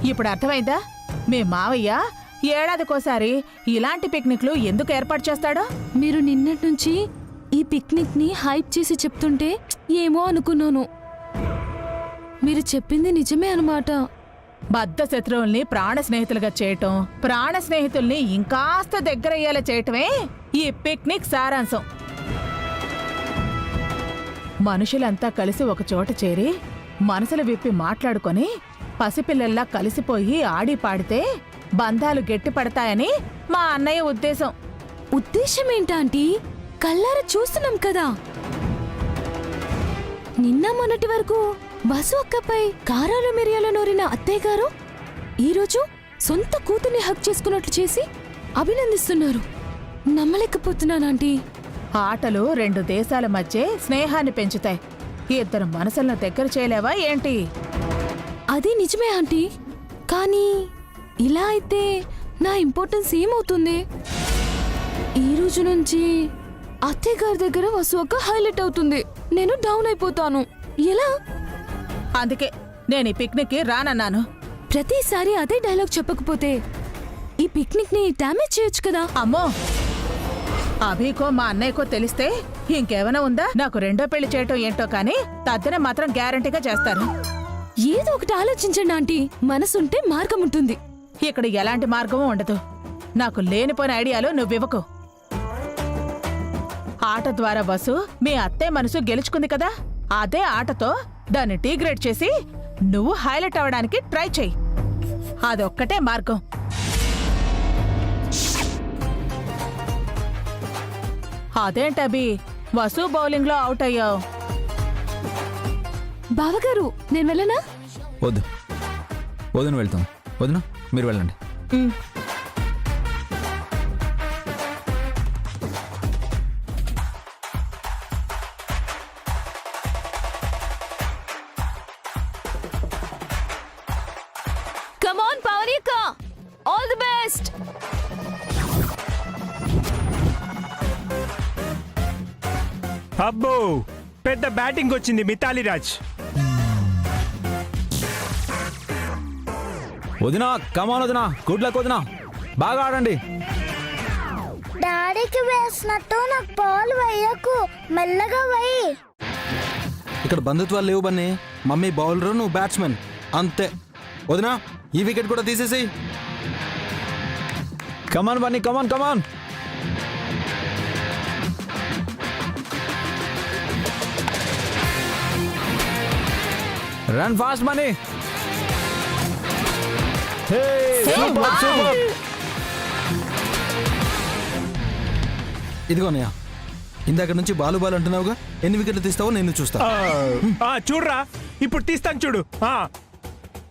ఇప్పుడు అర్థమైందా? మీ మావయ్య ఏడాదికోసారి ఇలాంటి పిక్నిక్లు ఎందుకు ఏర్పాటు చేస్తాడో? మీరు నిన్నటి నుంచి ఈ పిక్నిక్ ని హైప్ చేసి చెప్తుంటే ఏమో అనుకున్నాను. మీరు చెప్పింది నిజమే అన్నమాట. బద్ధ శత్రువుల్ని ప్రాణ స్నేహితులుగా చేయటం, ప్రాణ స్నేహితుల్ని ఇంకాస్త దగ్గరయ్యేలా చేయటమే ఈ పిక్నిక్ సారాంశం. మనుషులంతా కలిసి ఒక చోట చేరి మనసులు విప్పి మాట్లాడుకొని పసిపిల్లల్లా కలిసిపోయి ఆడి పాడితే బంధాలు గట్టిపడతాయని మా అన్నయ్య ఉద్దేశం. ఉద్దేశమేంటాంటీ? కళ్ళారా చూస్తున్నాం కదా. నిన్న మొన్నటి వరకు వసు అక్కపై కారాలు మిరియాలు నూరిన అత్తయ్య గారు ఈరోజు సొంత కూతుర్ని హక్ చేసుకున్నట్లు చేసి అభినందిస్తున్నారు. నమ్మలేకపోతున్నానంటీ. ఆటలు రెండు దేశాల మధ్య స్నేహాన్ని పెంచుతాయి. ఇద్దరు మనసులను దగ్గర చేయలేవా ఏంటి? అది నిజమే ఆంటీ. కానీ ఇలా అయితే నా ఇంపార్టెన్స్ ఏమవుతుంది? ఈ రోజు నుంచి అత్తయ్య గారి దగ్గర వసు అక్క హైలైట్ అవుతుంది. నేను డౌన్ అయిపోతాను. ఎలా? అందుకే నేను ఈ పిక్నిక్ కి రానన్నాను. ప్రతిసారి అదే డైలాగ్ చెప్పకపోతే ఈ పిక్నిక్ ని డ్యామేజ్ చేయొచ్చు కదా. అమ్మో, అభికో మా అన్నయ్యకో తెలిస్తే ఇంకేమైనా ఉందా? నాకు రెండో పెళ్లి చేయటం ఏంటో కానీ తద్దిన మాత్రం గ్యారంటీగా చేస్తారు. ఏదో ఒకటి ఆలోచించండి ఆంటీ. మనసుంటే మార్గం ఉంటుంది. ఇక్కడ ఎలాంటి మార్గమూ ఉండదు. నాకు లేనిపోయిన ఐడియాలు నువ్వివ్వకు. ఆట ద్వారా వసు మీ అత్తయ్య మనసు గెలుచుకుంది కదా, అదే ఆటతో దాన్ని డీగ్రేడ్ చేసి నువ్వు హైలైట్ అవ్వడానికి ట్రై చెయ్యి. అదొక్కటే మార్గం. అదేంటబి వసు బౌలింగ్ లో అవుట్ అయ్యావు? బావగారు నేను వెళ్ళనా? వద్దు, వదిన వెళ్తాం. వదిన మీరు వెళ్ళండి. Come on Pavanika, all the best. అబ్బో, పెద్ద బ్యాటింగ్ వచ్చింది మితాలి రాజ్. వదినా కమాన్ వదినా, గుడ్ లక్ వదినా, బాగా ఆడండి. డాడీకి వేసినట్టు నాకు బాల్ వేయకు, మెల్లగా వేయి. ఇక్కడ బంధుత్వాలు లేవు బన్నీ. మమ్మీ బౌలర్, నువ్వు బ్యాట్స్మెన్ అంతే. వదినా ఈ వికెట్ కూడా తీసేసి. Come on Bunny, come on come on. Run fast Bunny. ఇదిగో అన్నయ్య, ఇందాక నుంచి బాలు బాలు అంటున్నావుగా, ఎన్ని వికెట్లు తీస్తావో నేను చూస్తా. చూడరా, ఇప్పుడు తీస్తాను చూడు.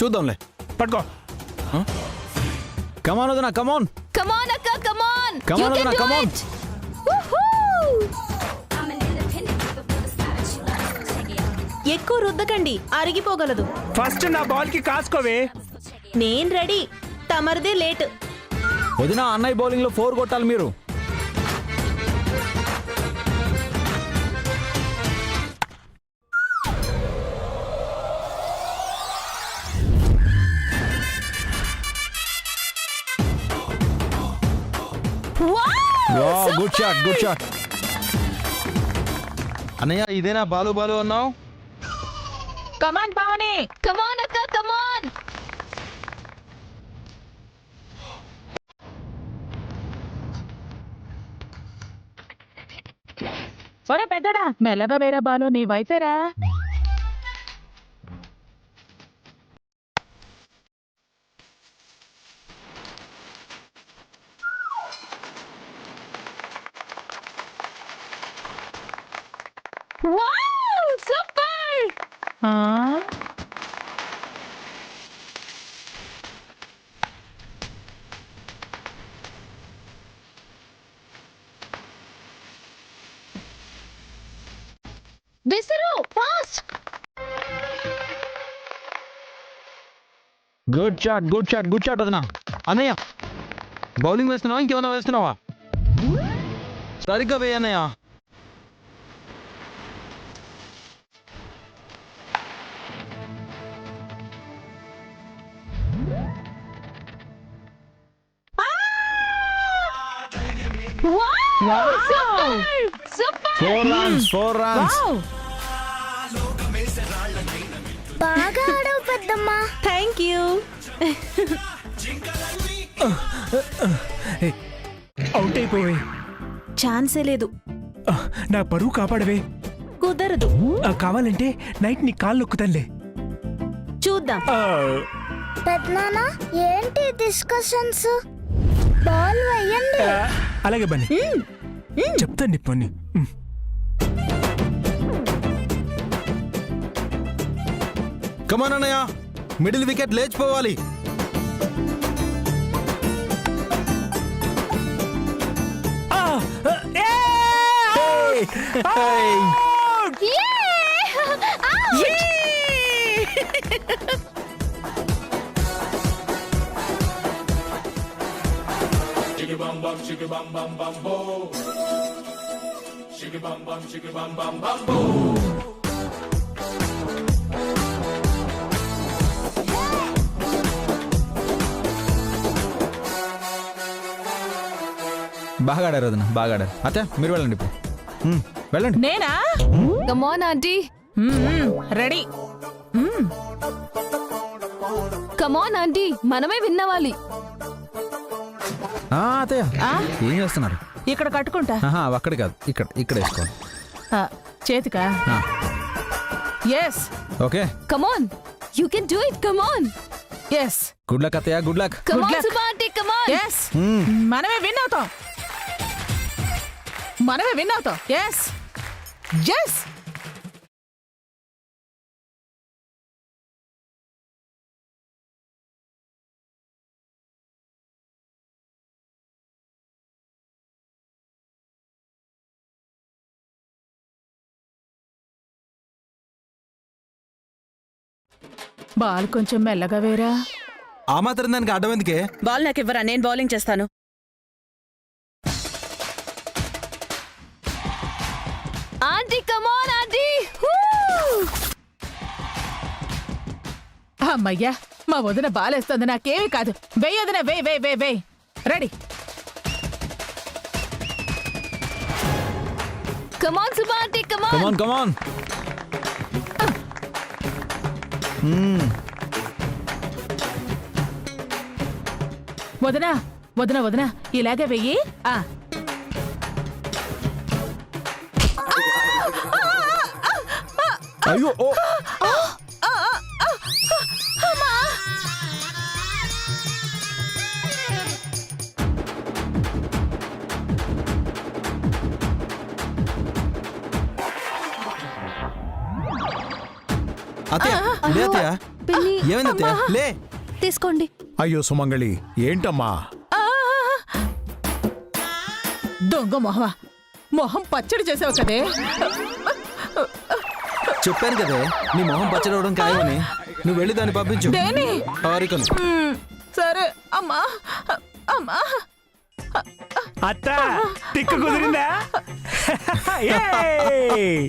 చూద్దాంలే. పట్టుకో. కమాన్ వదినా, కమాన్. కమ్ ఆన్ అక్క, కమ్ ఆన్. కమాన్ వదినా, కమాన్. ఎక్కువ రుద్దకండి, అరిగిపోగలదు. ఫస్ట్ నా బాల్ కి కాసుకోవే. నేను రెడీ, తమరిదే లేట్. వదినా అన్నయ్య బౌలింగ్ లో 4 కొట్టాలి మీరు. Good shot, good shot. అన్నయ్య ఇదేనా బాలు బాలు అన్నావు? కమాన్ పావని. కమ్ ఆన్ అక్క, కమ్ ఆన్. ఒరే పెద్దడా, మెల్లగా వేరే బాలు నీ వైపేరా. Wow, super. విసిరు fast. Good shot, good shot, good shot వదినా. అన్నయ్య బౌలింగ్ వేస్తున్నావా ఇంకేమైనా వేస్తున్నావా? సరిగ్గా వేయన్నయ్య. Four runs wow! బాగా ఆడవు పెద్దమ్మా. Thank you. అవుట్ అయిపోవే. ఛాన్సే లేదు. నా పరువు కాపాడవే. కుదరదు. కావాలంటే నైట్ నీ కాళ్ళు నొక్కుతానులే. చూద్దాం. పెద్దనాన్న ఏంటి డిస్కషన్స్? బాల్ వేయండి. అలాగే బన్నీ, చెప్తాను నీ పని. కమాన్ అన్నయ్య, మిడిల్ వికెట్ లేచిపోవాలి. బాగా ఆడారు వదిన, బాగా ఆడారు. అత్త మీరు వెళ్ళండి ఇప్పుడు. వెళ్ళండి. నేనా? కమాన్ ఆంటీ, రెడీ. కమాన్ ఆంటీ, మనమే విన్నవాలి. అత్తయ్య ఏం చేస్తున్నారు? ఇక్కడ కట్టుకుంటా. అవి అక్కడ కాదు, ఇక్కడ ఇక్కడ వేసుకోండి. చేతికా? Yes okay. Come on, you can do it. Come on. Yes. Good luck అత్తయ్య, good luck. Come on Subba aunty, come on. Yes. మనమే విన్ అవుతాం. మనమే విన్ అవుతాం. Yes yes. బాల్ కొంచెం మెల్లగా వేరా. ఆ మాత్రం దానికి అడ్డం ఎందుకే? బాల్ నాకు ఇవ్వరా, నేను బౌలింగ్ చేస్తాను. ఆంటీ కమాన్ ఆంటీ. అమ్మయ్యా, మా వదిన బాలేస్తుంది, నాకేమీ కాదు. వెయ్యి వదిన, వెయ్యి వెయ్యి వెయ్యి వెయ్యి. రెడీ. కమాన్ సుబ్బా ఆంటీ, కమాన్. కమాన్ కమాన్. వదినా వదిన వదిన, ఇలాగే వెయ్యి. అయ్యో ఓ. అత్తయ్య లే, అత్తయ్య పిన్ని, ఏమైంది అత్తయ్య? లే. తీసుకోండి. అయ్యో సుమంగళి, ఏంటమ్మా? దొంగ మొహమా, మొహం పచ్చడి చేసావు కదే. చెప్పాను కదే నీ మొహం పచ్చడవడం ఖాయమని. నువ్వు వెళ్ళి దాన్ని పంపించు. దేని? హారికను. సరే అమ్మా. అమ్మా అత్త తిక్కు కుదిరిందా? ఏయ్!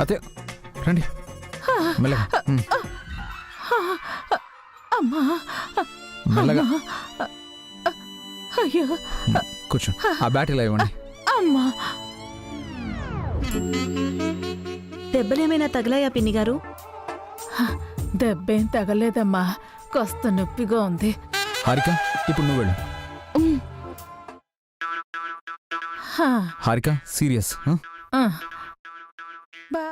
అత్తయ్య రండి మెల్లగా. అమ్మా. మెల్లగా అయ్యో కూర్చో. ఆ బ్యాట్ ఇలా ఇవ్వండి. అమ్మా. దెబ్బలేమైనా తగిలాయా పిన్ని గారు? దెబ్బేం తగలేదమ్మా, కొస్త నొప్పిగా ఉంది. హారిక ఇప్పుడు నువ్వు వెళ్ళు. హారిక సీరియస్. బా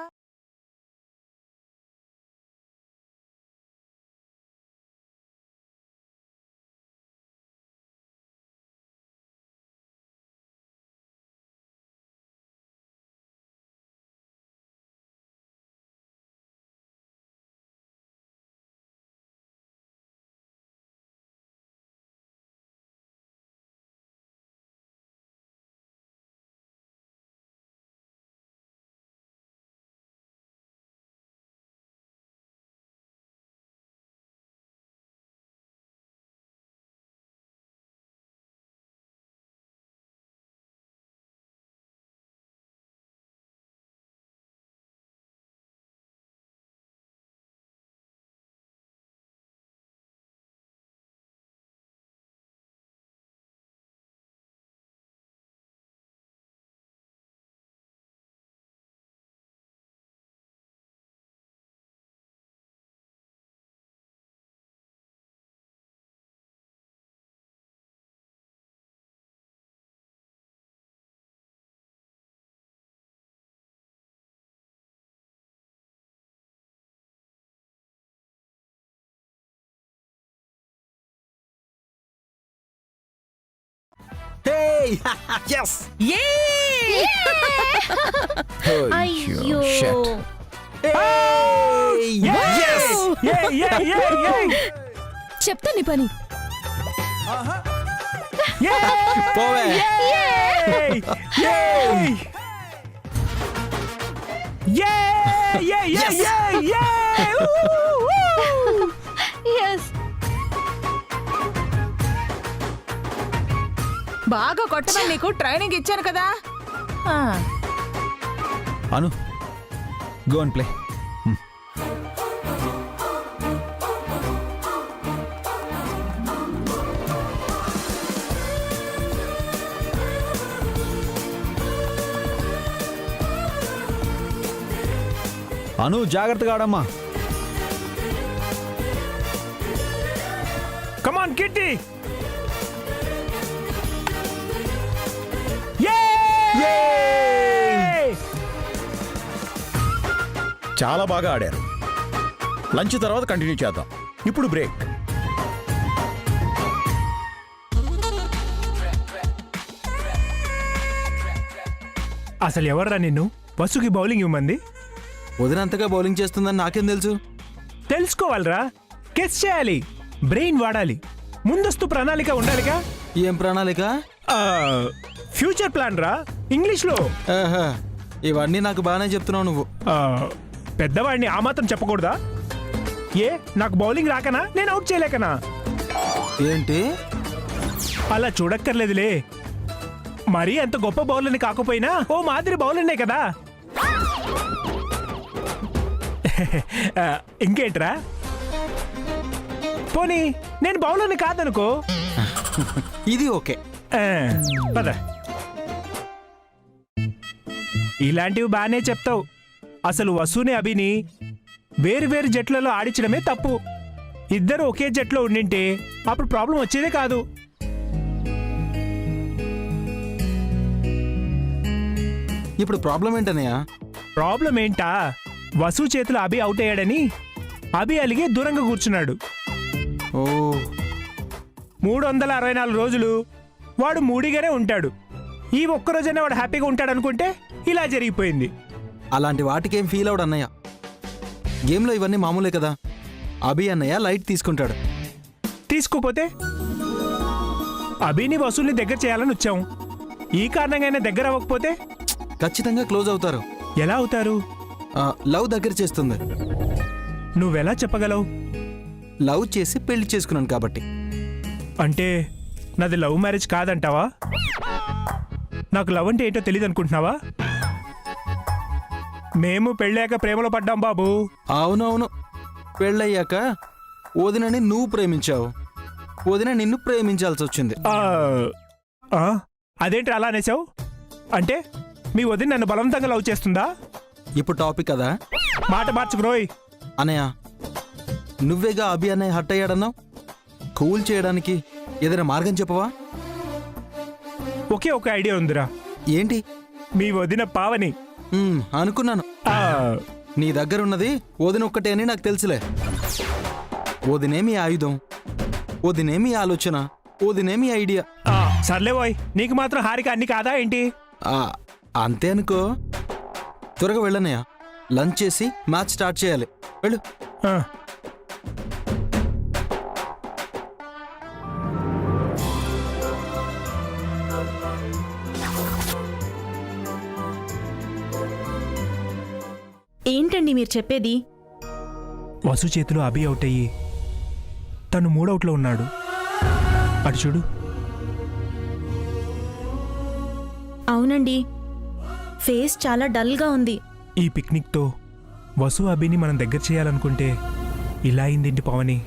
ఎస్ అయ్యో చెప్తా నీ పని. పోవే ఎస్. బాగా కొట్టమని నీకు ట్రైనింగ్ ఇచ్చాను కదా. ఆ, అను గో అండ్ ప్లే. అను జాగ్రత్తగా ఆడమ్మా. కమాన్ కిట్టి. చాలా బాగా ఆడారు. లంచ్ తర్వాత కంటిన్యూ చేద్దాం. ఇప్పుడు బ్రేక్. అసలు ఎవర్రా నిన్ను వసుకి బౌలింగ్ ఇవ్వమంది? వదినంతగా బౌలింగ్ చేస్తుందని నాకేం తెలుసు? తెలుసుకోవాలిరా, గెస్ చేయాలి, బ్రెయిన్ వాడాలి, ముందస్తు ప్రణాళిక ఉండాలిగా. ఏం ప్రణాళిక? ఫ్యూచర్ ప్లాన్ రా ఇంగ్లీష్లో. ఆహా, ఇవన్నీ నాకు బాగానే చెప్తున్నావు నువ్వు. పెద్దవాడిని ఆ మాత్రం చెప్పకూడదా? ఏ నాకు బౌలింగ్ రాకనా, నేను అవుట్ చేయలేకనా? ఏంటి? అలా చూడక్కర్లేదులే. మరీ అంత గొప్ప బౌలర్ని కాకపోయినా ఓ మాదిరి బౌలర్నే కదా. ఇంకేంట్రా? పోనీ నేను బౌలర్ని కాదనుకో. ఇది ఓకే. పద. ఇలాంటివి బాగానే చెప్తావు. అసలు వసూని అభిని వేరు వేరు జట్లలో ఆడించడమే తప్పు. ఇద్దరు ఒకే జట్లో ఉండింటే అప్పుడు ప్రాబ్లం వచ్చేదే కాదు. ఇప్పుడు ప్రాబ్లం ఏంటనయ్య? ప్రాబ్లం ఏంటా? వసు చేతిలో అభి అవుట్ అయ్యాడని అభి అలిగే దూరంగా కూర్చున్నాడు. ఓ 364 రోజులు వాడు మూడిగానే ఉంటాడు. ఈ ఒక్కరోజైనా వాడు హ్యాపీగా ఉంటాడు అనుకుంటే ఇలా జరిగిపోయింది. అలాంటి వాటికేం ఫీల్ అవడు అన్నయ్య. గేమ్లో ఇవన్నీ మామూలే కదా. అభి అన్నయ్య లైట్ తీసుకుంటాడు. తీసుకోపోతే అభిని వసూల్ని దగ్గర చేయాలని వచ్చాం. ఈ కారణంగా దగ్గర అవ్వకపోతే ఖచ్చితంగా క్లోజ్ అవుతారు. ఎలా అవుతారు? లవ్ దగ్గర చేస్తుంది. నువ్వెలా చెప్పగలవు? లవ్ చేసి పెళ్లి చేసుకున్నాను కాబట్టి. అంటే నాది లవ్ మ్యారేజ్ కాదంటావా? నాకు లవ్ అంటే ఏంటో తెలియదు అనుకుంటున్నావా? మేము పెళ్ళాక ప్రేమలో పడ్డాం బాబు. అవునవును, పెళ్ళయ్యాక వదినని నువ్వు ప్రేమించావు, వదిన నిన్ను ప్రేమించాల్సి వచ్చింది. అదేంటి అలా అనేసావు? అంటే మీ వదిన నన్ను బలవంతంగా లవ్ చేస్తుందా? ఇప్పుడు టాపిక్ కదా. మాట మార్చుకు రోయ్. అన్నయ్య, నువ్వేగా అభి అన్నయ్య హట్ అయ్యాడన్నావు. కూల్ చేయడానికి ఏదైనా మార్గం చెప్పవా? ఒకే ఒక ఐడియా ఉందిరా. ఏంటి? మీ వదిన పావని. అనుకున్నాను. నీ దగ్గర ఉన్నది వదిన ఒక్కటే అని నాకు తెలుసులే. వదినే మీ ఆయుధం, వదినే మీ ఆలోచన, వదినే మీ ఐడియా. సర్లే బాయ్, నీకు మాత్రం హారిక అన్ని కాదా ఏంటి? అంతే అనుకో. త్వరగా వెళ్ళనయ్యా, లంచ్ చేసి మ్యాచ్ స్టార్ట్ చేయాలి. వెళ్ళు. ఏంటండి మీరు చెప్పేది? వసు చేతిలో అభి అవుట్ అయ్యి తను 3 అవుట్లో ఉన్నాడు. అటు చూడు. అవునండి, ఫేస్ చాలా డల్గా ఉంది. ఈ పిక్నిక్తో వసు అభిని మనం దగ్గర చేయాలనుకుంటే ఇలా అయిందేంటి పవని?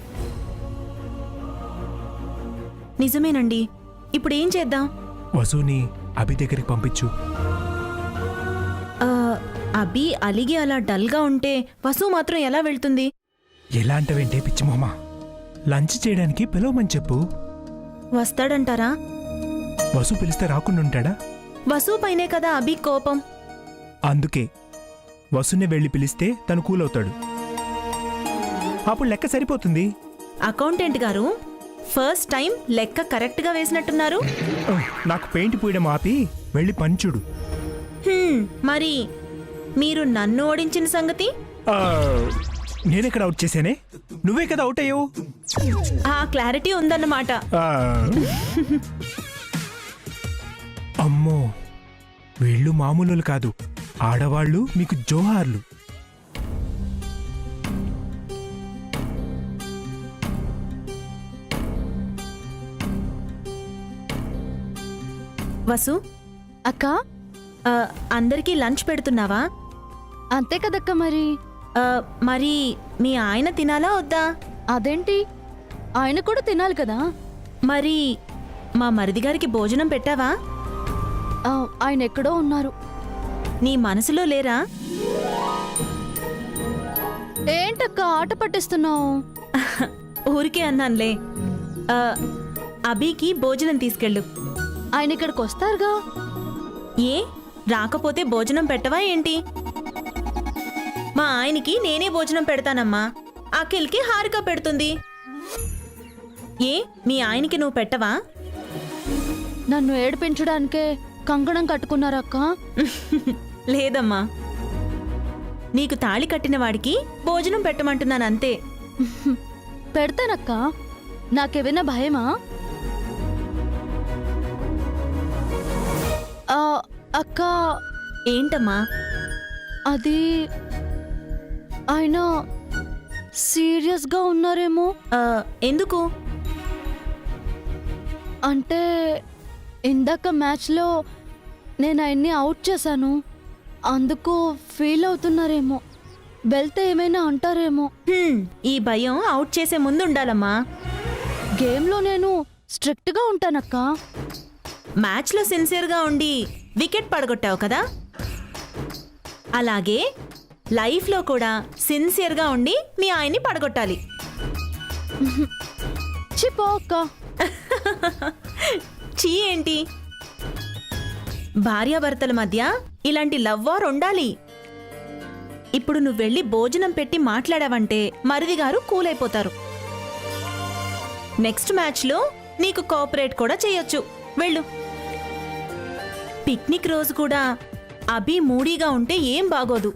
నిజమేనండి. ఇప్పుడు ఏం చేద్దాం? వసుని అభి దగ్గరికి పంపించు. అభి అలిగి అలా డల్గా ఉంటే వసు మాత్రం ఎలా వెళ్తుంది? ఎలా అంటావేంటే పిచ్చి మొహమ? లంచ్ చేయడానికి పిలవమని చెప్పు. వస్తాడంటారా? వసు పిలిస్తే రాకుండా ఉంటాడా? వసు పైనే కదా అభి కోపం. అందుకే వసునే వెళ్ళి పిలిస్తే తను కూల్ అవుతాడు. అప్పుడు లెక్క సరిపోతుంది. అకౌంటెంట్ గారు, ఫస్ట్ టైం లెక్క కరెక్ట్గా వేసినట్టున్నారు. నాకు పెయింట్ పూయడం ఆపి వెళ్ళి పంచుడు. మరి మీరు నన్ను ఓడించిన సంగతి? నేనెక్కడ అవుట్ చేశానే? నువ్వే కదా అవుట్ అయ్యావు. ఆ క్లారిటీ ఉందన్నమాట. అమ్మో, వీళ్ళు మామూలు కాదు. ఆడవాళ్ళు మీకు జోహార్లు. వసు, అక్క అందరికీ లంచ్ పెడుతున్నావా? అంతే కదక్క మరి. మరి మీ ఆయన తినాలా వద్దా? అదేంటి, ఆయన కూడా తినాలి కదా. మరి మా మరిది గారికి భోజనం పెట్టావా? ఆయన ఎక్కడో ఉన్నారు. నీ మనసులో లేరా? ఏంటక్క ఆట పట్టిస్తున్నావు? ఊరికే అన్నానులే. అభికి భోజనం తీసుకెళ్ళు. ఆయన ఇక్కడికి వస్తారుగా. ఏ రాకపోతే భోజనం పెట్టవా ఏంటి? మా ఆయనకి నేనే భోజనం పెడతానమ్మా. అఖిల్కి హారిక పెడుతుంది. ఏ మీ ఆయనకి నువ్వు పెట్టవా? నన్ను ఏడిపించడానికే కంకణం కట్టుకున్నారక్క. లేదమ్మా, నీకు తాళి కట్టిన వాడికి భోజనం పెట్టమంటున్నాను అంతే. పెడతానక్క, నాకేమైనా భయమా? అక్క. ఏంటమ్మా? అది ఆయన సీరియస్గా ఉన్నారేమో. ఎందుకు? అంటే ఇందాక మ్యాచ్లో నేను ఆయన్ని అవుట్ చేశాను, అందుకు ఫీల్ అవుతున్నారేమో. వెళ్తే ఏమైనా అంటారేమో. ఈ భయం అవుట్ చేసే ముందు ఉండాలమ్మా. గేమ్లో నేను స్ట్రిక్ట్గా ఉంటానక్క. మ్యాచ్లో సిన్సియర్గా ఉండి వికెట్ పడగొట్టావు కదా, అలాగే లైఫ్లో కూడా సిన్సియర్గా ఉండి మీ ఆయన్ని పడగొట్టాలి. చిపో అక్క. చీ ఏంటి? భార్యాభర్తల మధ్య ఇలాంటి లవ్ వార్ ఉండాలి. ఇప్పుడు నువ్వు వెళ్ళి భోజనం పెట్టి మాట్లాడావంటే మరిది గారు కూల్ అయిపోతారు. నెక్స్ట్ మ్యాచ్లో నీకు కోఆపరేట్ కూడా చేయొచ్చు. వెళ్ళు. పిక్నిక్ రోజు కూడా అభి మూడీగా ఉంటే ఏం బాగోదు.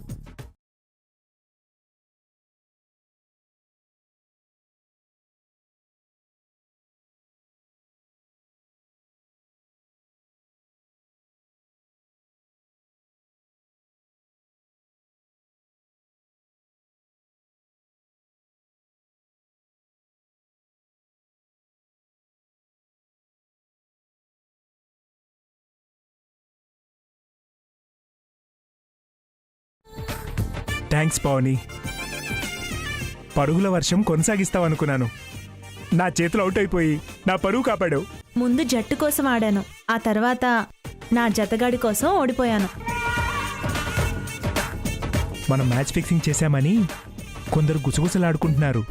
థ్యాంక్స్ పవని. పరుగుల వర్షం కొనసాగిస్తావనుకున్నాను. నా చేతులు అవుట్ అయిపోయి నా పరువు కాపాడావు. ముందు జట్టు కోసం ఆడాను, ఆ తర్వాత నా జతగాడి కోసం ఓడిపోయాను. మనం మ్యాచ్ ఫిక్సింగ్ చేశామని కొందరు గుసగుసలాడుకుంటున్నారు.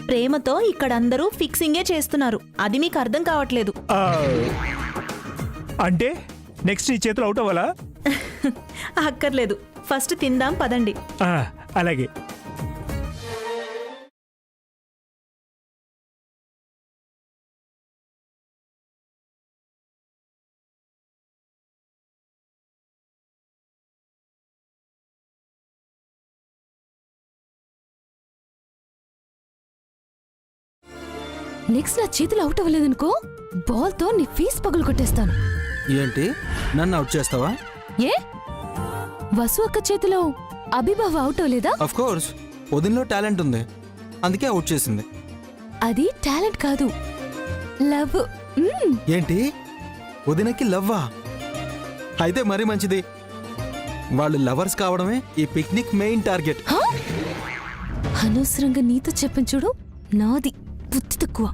ప్రేమతో ఇక్కడ అందరూ ఫిక్సింగే చేస్తున్నారు. అది మీకు అర్థం కావట్లేదు. అంటే నెక్స్ట్ ఈ చేతులు అవుట్ అవ్వాలా? అక్కర్లేదు, ఫస్ట్ తిందాం పదండి. అలాగే. నెక్స్ట్ నా చేతులు అవుట్ అవ్వలేదనుకో, బాల్తో నీ ఫీస్ పగులు కొట్టేస్తాను. ఏంటి, నన్ను అవుట్ చేస్తావా? ఏ వసు అక్క చేతిలో అభిబావ అవుట్ అవ్వలేదా? అఫ్ కోర్స్, వదినలో టాలెంట్ ఉంది, అందుకే అవుట్ చేసింది. అది టాలెంట్ కాదు, లవ్. ఏంటి, వదినకి లవ్వా? అయితే మరీ మంచిది. వాళ్ళు లవర్స్ కావడమే ఈ పిక్నిక్ మెయిన్ టార్గెట్. అనవసరంగా నీతో చెప్పను చూడు, నాది బుద్ధి తక్కువ.